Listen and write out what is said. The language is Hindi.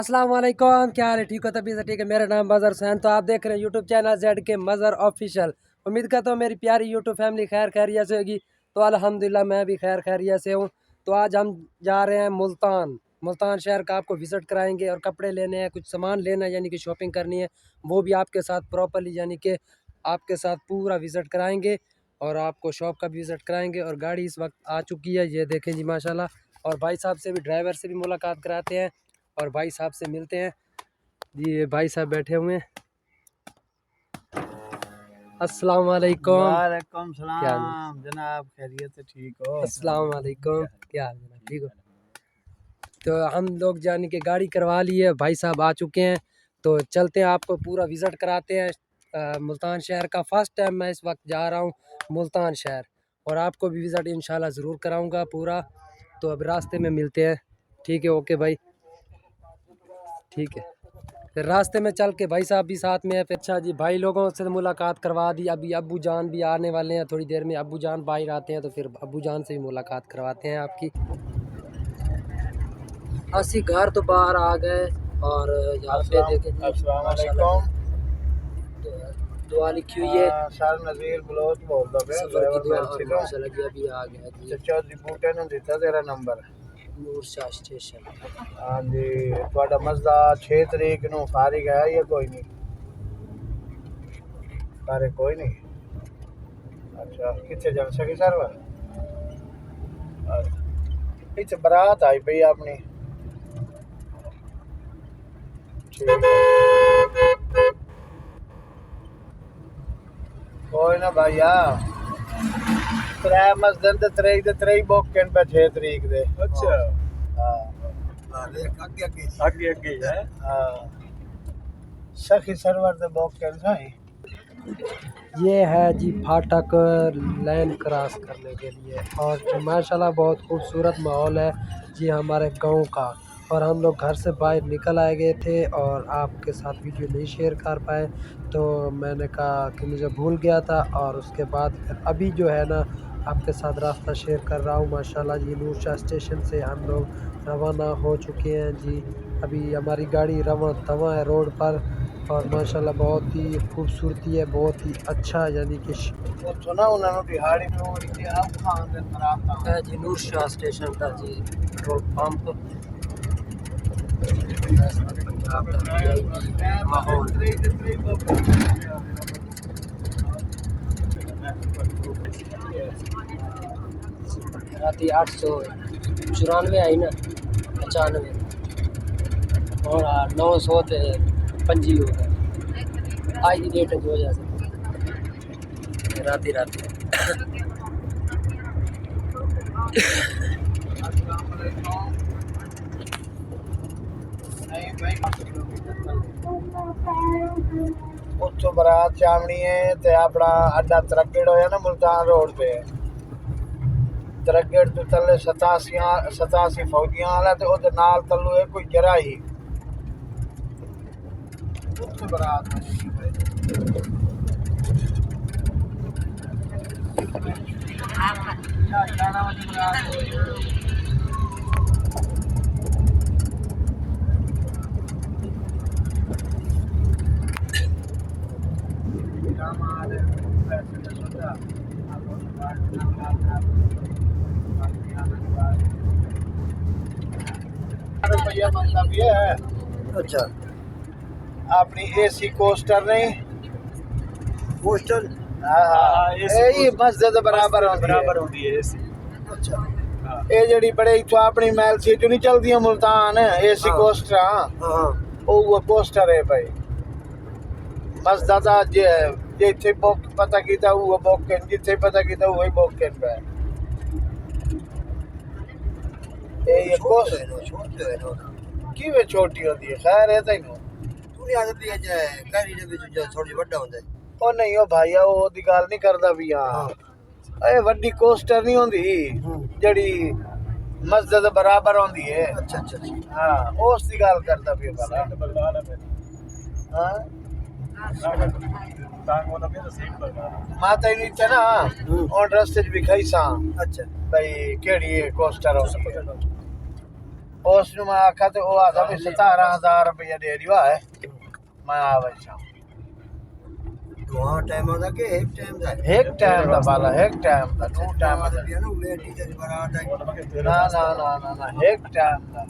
अस्सलाम वालेकुम, क्या हाल है? ठीक हो? तभी से ठीक है। मेरा नाम मज़हर हुसैन। तो आप देख रहे हैं यूट्यूब चैनल जेड के मज़हर ऑफिशियल। उम्मीद करता हूँ मेरी प्यारी यूट्यूब फैमिली खैर खैरियत से होगी। तो अल्हम्दुलिल्लाह मैं भी खैर खैरियत से हूँ। तो आज हम जा रहे हैं मुल्तान शहर का आपको विज़िट कराएंगे और कपड़े लेने हैं, कुछ सामान लेना है, यानी कि शॉपिंग करनी है, वो भी आपके साथ प्रॉपर्ली, यानी कि आपके साथ पूरा विज़िट कराएंगे और आपको शॉप का भी विज़िट कराएंगे। और गाड़ी इस वक्त आ चुकी है, ये देखें जी माशाल्लाह। और भाई साहब से भी, ड्राइवर से भी मुलाकात कराते हैं और भाई साहब से मिलते हैं जी। ये भाई साहब बैठे हुए हैं। अस्सलाम वालेकुम। वालेकुम क्या हाल? सलाम जनाब, खैरियत से ठीक हो? अस्सलाम वालेकुम, क्या हाल जनाब? ठीक हो? तो हम लोग जाने के गाड़ी करवा ली है, भाई साहब आ चुके हैं। तो चलते हैं, आपको पूरा विज़िट कराते हैं मुल्तान शहर का। फर्स्ट टाइम मैं इस वक्त जा रहा हूँ मुल्तान शहर और आपको भी विज़िट इंशाल्लाह ज़रूर कराऊँगा पूरा। तो अब रास्ते में मिलते हैं। ठीक है, ओके भाई, ठीक है। फिर रास्ते में चल के भाई साहब भी साथ में है। फिर अच्छा जी, भाई लोगों से मुलाकात करवा दी। अभी अब्बू जान भी आने वाले हैं थोड़ी देर में। अब्बू जान बाहर आते हैं तो फिर अब्बू जान से भी मुलाकात करवाते हैं आपकी। अस्सी घर तो बाहर आ गए और यहाँ पे देखें माशाल्लाह दुआ लिखी हुई है। सर नज़ीर बलोच बोलदा पे सफ़र की दुआ और ड्राइवर माशाल्लाह जी अभी आ गया जी। चौधरी बूटे ने दिता तेरा नंबर। नूर शाह स्टेशन। हाँ जी, ਤੁਹਾਡਾ ਮਸਲਾ 6 ਤਰੀਕ ਨੂੰ ਫਾਰਿਗ ਹੈ ਜਾਂ ਕੋਈ ਨਹੀਂ? ਸਾਰੇ ਕੋਈ ਨਹੀਂ। ਅੱਛਾ, ਕਿੱਥੇ ਜਾਣਾ ਸਕੀ ਸਰਵਰ? ਇੱਥੇ ਬਰਾਤ ਆਈ ਪਈ ਆਪਣੀ। कोई ना भैया, त्रै मसदन ते त्रेई बोकन पे 6 तरीक दे। अच्छा हां, आगे है। हां, सखी सरवर दे बोकन साई। ये है जी फाटक लाइन क्रॉस करने के लिए। और माशाल्लाह बहुत खूबसूरत माहौल है जी हमारे गांव का। और हम लोग घर से बाहर निकल आए गए थे और आपके साथ वीडियो नहीं शेयर कर पाए, तो मैंने कहा कि मुझे भूल गया था। और उसके बाद फिर अभी जो है ना आपके साथ रास्ता शेयर कर रहा हूँ। माशाल्लाह जी नूर शाह स्टेशन से हम लोग रवाना हो चुके हैं जी। अभी हमारी गाड़ी रवां तवां है रोड पर और माशाल्लाह बहुत ही खूबसूरती है, बहुत ही अच्छा, यानी कि सुना उन्होंने दिहाड़ी में वो इतने आप खान दे बरात है जी नूर शाह स्टेशन का जी पेट्रोल पंप। माहौल रात 894 आई ना 95 और 900 ते 5 हो गए। आज की डेट 2000 राती उत्थों बरात चावनी है ते अपना अड्डा तरक्केड़ होया ना मुल्तान रोड पे। तरक्केड़ तो थल्ले 87 फौजियां वाला ते ओदे नाल तल्लू है कोई जरा ही उत्थों बरात मतलब ये है। अच्छा अपनी एसी कोस्टर नहीं पोस्टल ये मस्जिद बराबर होती है एसी। अच्छा ये जड़ी बड़े इथों अपनी मैल सीट नहीं चलदी मुल्तान एसी हाँ। कोस्टर। हाँ वो कोस्टर है भाई मस्जिद जे जिथे बुक पता कीता वो बोकन जिथे पता कीता वही बोकन पे ये कोस्टर किवें छोटी होती है। खैर है तैनू दुनिया आदत है जे गाड़ी दे विच जो थोड़ी बड़ा होंदा है। ओ नहीं ओ भाईया वो दी गल नहीं करदा भी हां ए वड्डी कोस्टर नहीं होंदी जड़ी मस्जिद बराबर होंदी है। अच्छा अच्छा अच्छा हां उस दी गल करदा भी भला हां टांग वाला भी तो सेम करना। माता ही नीचे ना और रास्ते च भी खाई सा अच्छा भाई केड़ी कोस्टर हो ਉਸ ਨੂੰ ਮੈਂ ਆਖਿਆ ਤੇ ਉਹ ਆਦਾ ਵੀ 17000 ਰੁਪਇਆ ਦੇ ਦਿਵਾ ਹੈ ਮੈਂ ਆ ਬੈਠਾ वहाँ टाइम होता कि एक टाइम था ਇੱਕ ਟਾਈਮ ਦਾ ਬਾਲਾ ਇੱਕ ਟਾਈਮ ਦਾ 2 ਟਾਈਮ ਦਾ ना वो टीचर बड़ा आता है ਨਾ ਇੱਕ ਟਾਈਮ ਦਾ